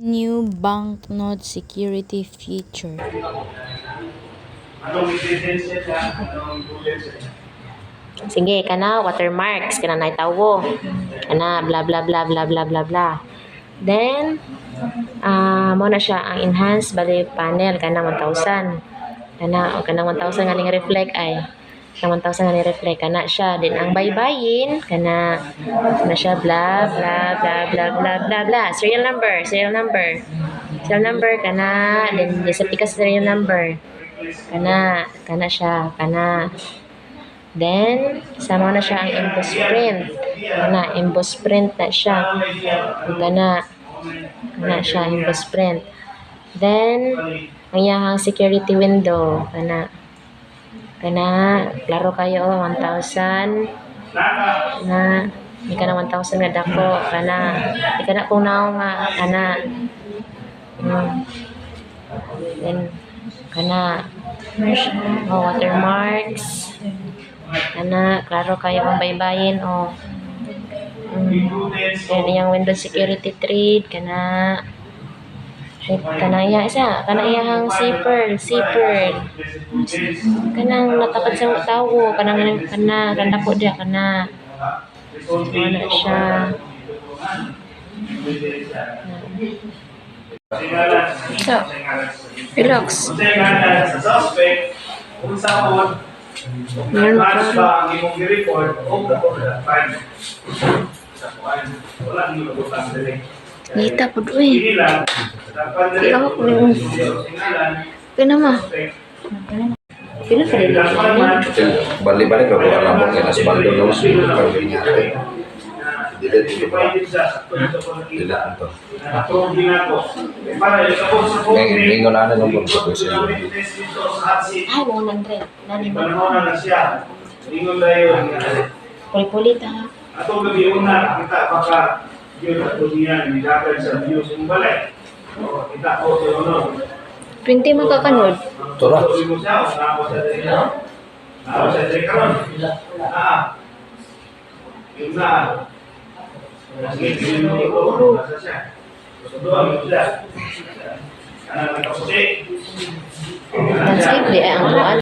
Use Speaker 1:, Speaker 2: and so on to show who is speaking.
Speaker 1: New banknote security feature.
Speaker 2: Sige, kana watermarks kana naitawo. Kana bla bla bla bla bla bla bla. Then mo na siya ang enhanced value panel kana 1,000. Kana 1,000 nga ning reflect ay. Kana 1,000 nga ning reflect kana siya. Then ang baybayin kana siya bla bla bla bla bla bla bla. Serial number kana then disapika serial number. Kana siya kana. Then, sama na siya ang emboss print. Emboss print na siya. Kana siya, emboss print. Then, ang iyahang security window. Kana, klaro kayo, 1,000. Hindi ka na 1,000 nga dako. Hindi ka na kung naong nga, Then, watermarks. Klaro kayo ang baybayin then yung window security thread iyang zipper kanang natakad sa tawo ganda po dia siya
Speaker 1: So, relax. Meron
Speaker 3: ba ang imong report o file wala niyo butang dili
Speaker 1: Ngita po doon eh. Kailangan ko rin. Pinama.
Speaker 4: Balik-balik kalau bukan lapor kena sebalik dulu kalau dinyata tidak anto ningon ana nomor ko siya
Speaker 2: ay 100 nani ba kulit
Speaker 3: atau gabi una kita baka yun at dunia ni dapat sa views yung balay kita ko sa
Speaker 1: 20 magkakanod.
Speaker 4: Tora.
Speaker 1: Sige, ang